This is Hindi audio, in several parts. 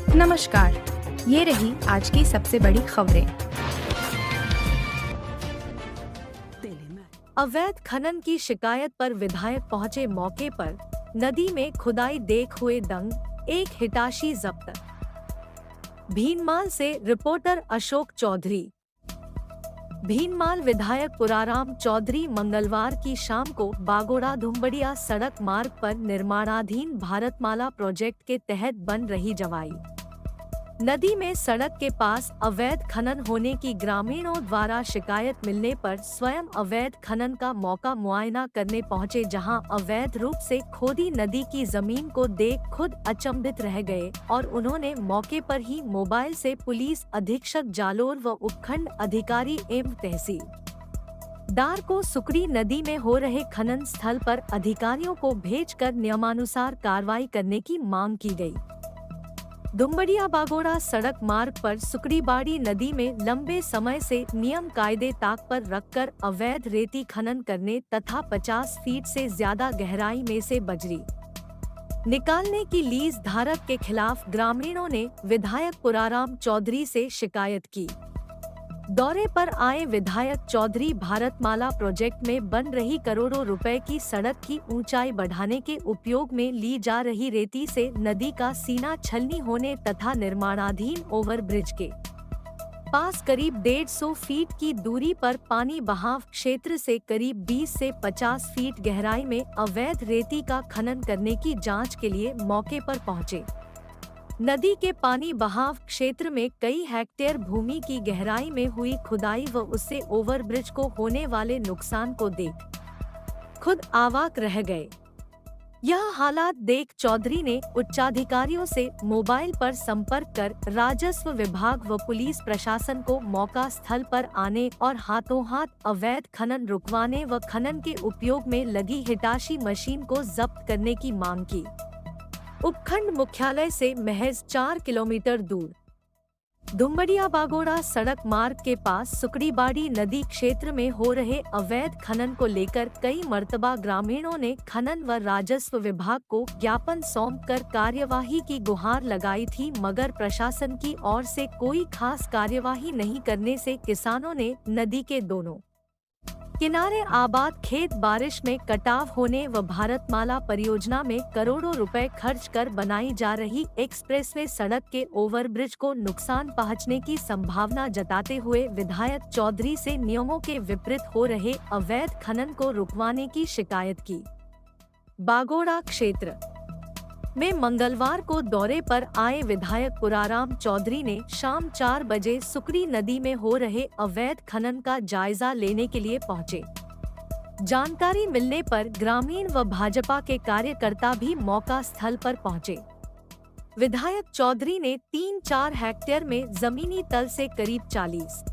नमस्कार, ये रही आज की सबसे बड़ी खबरें। अवैध खनन की शिकायत पर विधायक पहुंचे मौके पर, नदी में खुदाई देख हुए दंग, एक हिटाशी जब्त। भीनमाल से रिपोर्टर अशोक चौधरी। भीनमाल विधायक पुराराम चौधरी मंगलवार की शाम को बागोड़ा धुम्बड़िया सड़क मार्ग पर निर्माणाधीन भारतमाला प्रोजेक्ट के तहत बन रही जवाई नदी में सड़क के पास अवैध खनन होने की ग्रामीणों द्वारा शिकायत मिलने पर स्वयं अवैध खनन का मौका मुआयना करने पहुंचे, जहां अवैध रूप से खोदी नदी की जमीन को देख खुद अचंभित रह गए और उन्होंने मौके पर ही मोबाइल से पुलिस अधीक्षक जालोर व उपखंड अधिकारी एवं तहसीलदार को सुकड़ी नदी में हो रहे खनन स्थल पर अधिकारियों को भेजकर नियमानुसार कार्रवाई करने की मांग की गई। धुम्बड़िया बागोड़ा सड़क मार्ग पर सुकड़ीबाड़ी नदी में लंबे समय से नियम कायदे ताक पर रखकर अवैध रेती खनन करने तथा 50 फीट से ज्यादा गहराई में से बजरी निकालने की लीज धारक के खिलाफ ग्रामीणों ने विधायक पुराराम चौधरी से शिकायत की। दौरे पर आए विधायक चौधरी भारतमाला प्रोजेक्ट में बन रही करोड़ों रुपए की सड़क की ऊंचाई बढ़ाने के उपयोग में ली जा रही रेती से नदी का सीना छलनी होने तथा निर्माणाधीन ओवरब्रिज के पास करीब 150 फीट की दूरी पर पानी बहाव क्षेत्र से करीब 20 से 50 फीट गहराई में अवैध रेती का खनन करने की जांच के लिए मौके पर पहुंचे। नदी के पानी बहाव क्षेत्र में कई हेक्टेयर भूमि की गहराई में हुई खुदाई व उससे ओवरब्रिज को होने वाले नुकसान को देख खुद अवाक रह गए। यह हालात देख चौधरी ने उच्चाधिकारियों से मोबाइल पर संपर्क कर राजस्व विभाग व पुलिस प्रशासन को मौका स्थल पर आने और हाथों हाथ अवैध खनन रुकवाने व खनन के उपयोग में लगी हिटाशी मशीन को जब्त करने की मांग की। उपखंड मुख्यालय से महज 4 किलोमीटर दूर धुम्बड़िया बागोड़ा सड़क मार्ग के पास सुकड़ीबाड़ी नदी क्षेत्र में हो रहे अवैध खनन को लेकर कई मर्तबा ग्रामीणों ने खनन व राजस्व विभाग को ज्ञापन सौंपकर कार्यवाही की गुहार लगाई थी, मगर प्रशासन की ओर से कोई खास कार्यवाही नहीं करने से किसानों ने नदी के दोनों किनारे आबाद खेत बारिश में कटाव होने व भारतमाला परियोजना में करोड़ों रुपए खर्च कर बनाई जा रही एक्सप्रेसवे सड़क के ओवरब्रिज को नुकसान पहुंचने की संभावना जताते हुए विधायक चौधरी से नियमों के विपरीत हो रहे अवैध खनन को रुकवाने की शिकायत की। बागोड़ा क्षेत्र में मंगलवार को दौरे पर आए विधायक पुराराम चौधरी ने शाम 4 बजे सुकड़ी नदी में हो रहे अवैध खनन का जायजा लेने के लिए पहुंचे। जानकारी मिलने पर ग्रामीण व भाजपा के कार्यकर्ता भी मौका स्थल पर पहुंचे। विधायक चौधरी ने 3-4 हेक्टेयर में जमीनी तल से करीब 40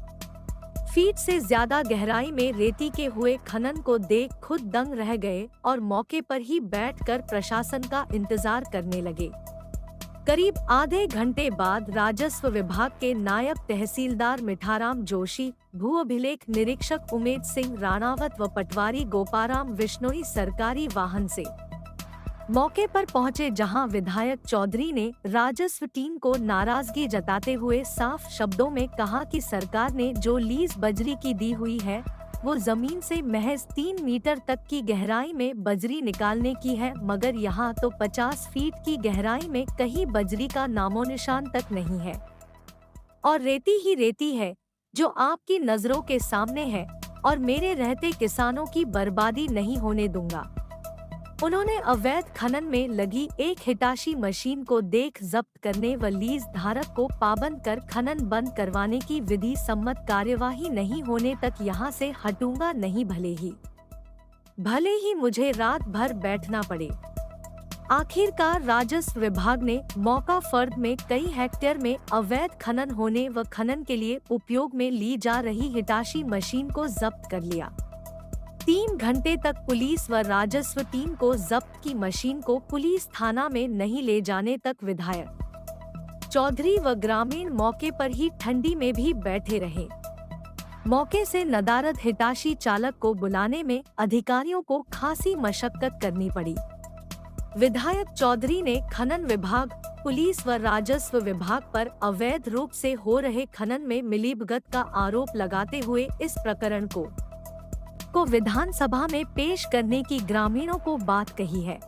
फीट से ज्यादा गहराई में रेती के हुए खनन को देख खुद दंग रह गए और मौके पर ही बैठकर प्रशासन का इंतजार करने लगे। करीब आधे घंटे बाद राजस्व विभाग के नायब तहसीलदार मिठाराम जोशी, भू अभिलेख निरीक्षक उमेद सिंह राणावत व पटवारी गोपाराम विश्नोई सरकारी वाहन से मौके पर पहुंचे, जहां विधायक चौधरी ने राजस्व टीम को नाराजगी जताते हुए साफ शब्दों में कहा कि सरकार ने जो लीज बजरी की दी हुई है वो जमीन से महज 3 मीटर तक की गहराई में बजरी निकालने की है, मगर यहाँ तो 50 फीट की गहराई में कहीं बजरी का नामो निशान तक नहीं है और रेती ही रेती है जो आपकी नजरों के सामने है और मेरे रहते किसानों की बर्बादी नहीं होने दूंगा। उन्होंने अवैध खनन में लगी एक हिटाशी मशीन को देख जब्त करने व लीज धारक को पाबंद कर खनन बंद करवाने की विधि सम्मत कार्यवाही नहीं होने तक यहां से हटूंगा नहीं, भले ही मुझे रात भर बैठना पड़े। आखिरकार राजस्व विभाग ने मौका फर्द में कई हेक्टेयर में अवैध खनन होने व खनन के लिए उपयोग में ली जा रही हिटाशी मशीन को जब्त कर लिया। 3 घंटे तक पुलिस व राजस्व टीम को जब्त की मशीन को पुलिस थाना में नहीं ले जाने तक विधायक चौधरी व ग्रामीण मौके पर ही ठंडी में भी बैठे रहे। मौके से नदारद हिटाशी चालक को बुलाने में अधिकारियों को खासी मशक्कत करनी पड़ी। विधायक चौधरी ने खनन विभाग पुलिस व राजस्व विभाग पर अवैध रूप से हो रहे खनन में मिलीभगत का आरोप लगाते हुए इस प्रकरण को विधानसभा में पेश करने की ग्रामीणों को बात कही है।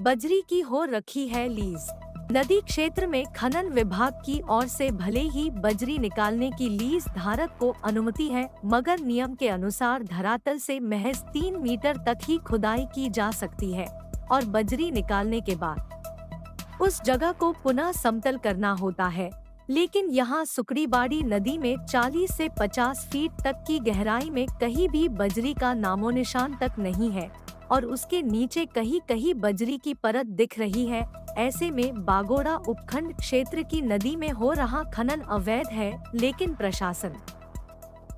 बजरी की हो रखी है लीज। नदी क्षेत्र में खनन विभाग की ओर से भले ही बजरी निकालने की लीज धारक को अनुमति है, मगर नियम के अनुसार धरातल से महज 3 मीटर तक ही खुदाई की जा सकती है और बजरी निकालने के बाद उस जगह को पुनः समतल करना होता है। लेकिन यहाँ सुकड़ीबाड़ी नदी में 40 से 50 फीट तक की गहराई में कहीं भी बजरी का नामो निशान तक नहीं है और उसके नीचे कहीं कहीं बजरी की परत दिख रही है। ऐसे में बागोड़ा उपखंड क्षेत्र की नदी में हो रहा खनन अवैध है, लेकिन प्रशासन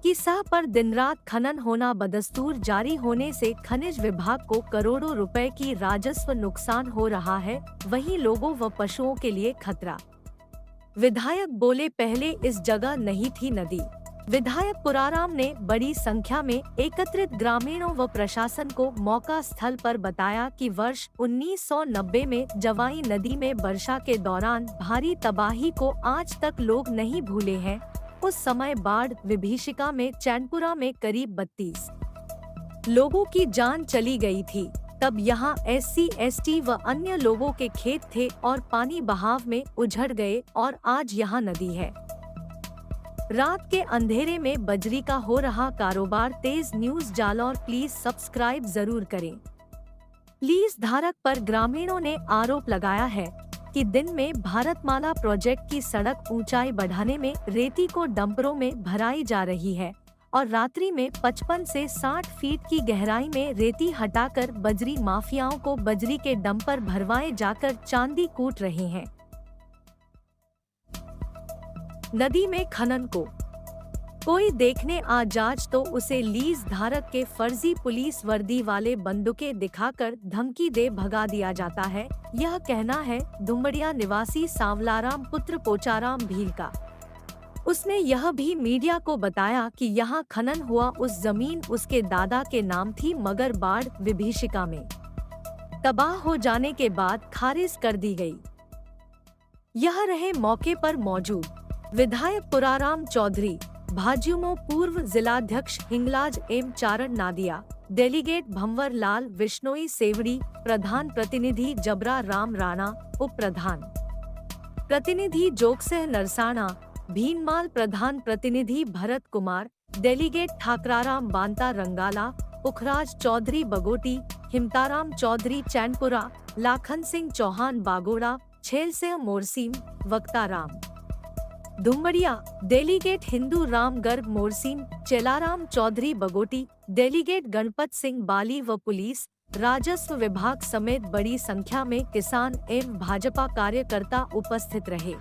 की सह पर दिन रात खनन होना बदस्तूर जारी होने से खनिज विभाग को करोड़ों रुपए की राजस्व नुकसान हो रहा है, वहीं लोगों व पशुओं के लिए खतरा। विधायक बोले, पहले इस जगह नहीं थी नदी। विधायक पुराराम ने बड़ी संख्या में एकत्रित ग्रामीणों व प्रशासन को मौका स्थल पर बताया कि वर्ष 1990 में जवाई नदी में वर्षा के दौरान भारी तबाही को आज तक लोग नहीं भूले हैं। उस समय बाढ़ विभीषिका में चैनपुरा में करीब 32 लोगों की जान चली गई थी। तब यहाँ SC, ST व अन्य लोगों के खेत थे और पानी बहाव में उझड़ गए और आज यहाँ नदी है। रात के अंधेरे में बजरी का हो रहा कारोबार। तेज न्यूज जालौर प्लीज सब्सक्राइब जरूर करें। लीज धारक पर ग्रामीणों ने आरोप लगाया है कि दिन में भारतमाला प्रोजेक्ट की सड़क ऊंचाई बढ़ाने में रेती को डंपरों में भराई जा रही है और रात्रि में 55 से 60 फीट की गहराई में रेती हटाकर बजरी माफियाओं को बजरी के डंपर भरवाए जाकर चांदी कूट रहे हैं। नदी में खनन को कोई देखने आ जाए तो उसे लीज धारक के फर्जी पुलिस वर्दी वाले बंदूकें दिखाकर धमकी दे भगा दिया जाता है। यह कहना है दुम्बड़िया निवासी सांवलाराम पुत्र पोचाराम भील का। उसने यह भी मीडिया को बताया कि यहाँ खनन हुआ उस जमीन उसके दादा के नाम थी, मगर बाढ़ विभीषिका में तबाह हो जाने के बाद खारिज कर दी गई। यह रहे मौके पर मौजूद विधायक पुराराम चौधरी, भाजयुमो पूर्व जिलाध्यक्ष हिंगलाज एम चारण नादिया, डेलीगेट भंवर लाल विश्नोई सेवड़ी, प्रधान प्रतिनिधि जबरा राम राणा, उप प्रधान प्रतिनिधि जोगसेह नरसाणा, भीनमाल प्रधान प्रतिनिधि भरत कुमार, डेलीगेट ठाकराराम बांता रंगाला, पुखराज चौधरी बगोटी, हिमताराम चौधरी चैनपुरा, लाखन सिंह चौहान बागोड़ा, छेलसेह मोरसीम, वक्ताराम दुम्बड़िया, डेलीगेट हिंदू राम गर्ग मोरसीम, चेलाराम चौधरी बगोटी, डेलीगेट गणपत सिंह बाली व पुलिस, राजस्व विभाग समेत बड़ी संख्या में किसान एवं भाजपा कार्यकर्ता उपस्थित रहे।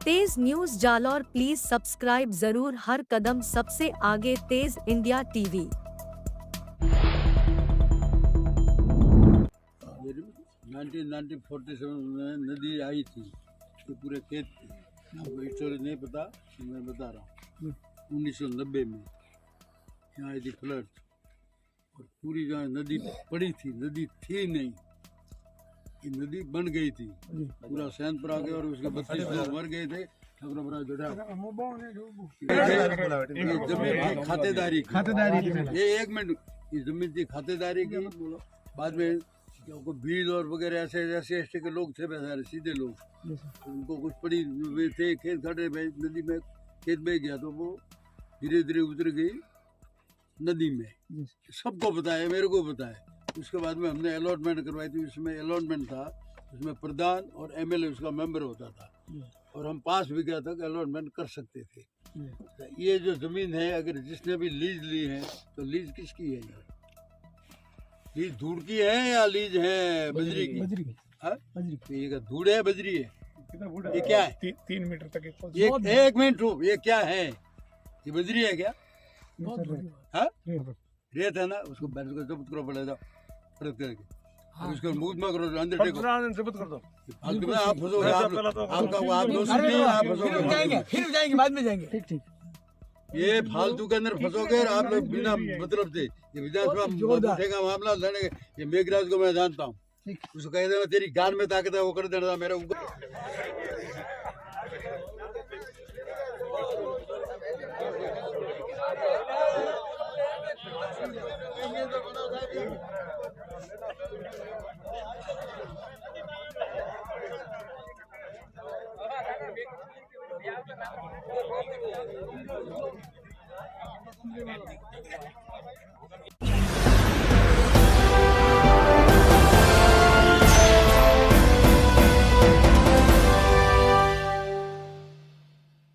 तेज न्यूज जालौर प्लीज सब्सक्राइब जरूर, हर कदम सबसे आगे तेज इंडिया टीवी। 1947 में नदी आई थी तो पूरे खेत थे। आपको स्टोरी नहीं पता, मैं बता रहा हूँ। 1990 में यहाँ आई थी फ्लड और पूरी जहाँ नदी पड़ी थी, नदी थी नहीं, ये नदी बन गई थी। पूरा सैनपुर आ गया और उसके 32 लोग मर गए थे। जमीन थी खातेदारी, ये 1 मिनट, ये जमीन थी खातेदारी की। बाद में को भील और वगैरह ऐसे ST के लोग थे, सीधे लोग, उनको कुछ पड़ी थे, खेत खड़े नदी में खेत बह गया तो वो धीरे धीरे उतर गई नदी में। सबको पता है, मेरे को पता है। उसके बाद में हमने अलॉटमेंट करवाई थी। उसमें अलॉटमेंट था, उसमें प्रधान और MLA उसका मेंबर होता था और हम 5 बीघा तक अलॉटमेंट कर सकते थे। ये जो जमीन है, अगर जिसने भी लीज ली है तो लीज किसकी है? लीज धूड़ की है या लीज है बजरी की? बजरी ये धूड़ है, बजरी है? ये क्या है? 3 मीटर तक ये 1 मिनट रुक, ये क्या है? ये बजरी है क्या? रेत है ना, उसको जब्त करो पड़ेगा परत करके, उसको मूव मत करो, अंदर टेको, जब्त कर दो। आप फंसोगे, आप फंसोगे, फिर जाएंगे, बाद में जाएंगे। ठीक ये फालतू के अंदर फंसोगे और आप लोग बिना मतलब से। ये विधानसभा उठेगा मामला लड़ेंगे। ये मेघराज को मैं जानता हूँ, उसको कह देना तेरी गान में ताकत है वो कर देना मेरा ऊपर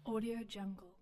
Audio Jungle.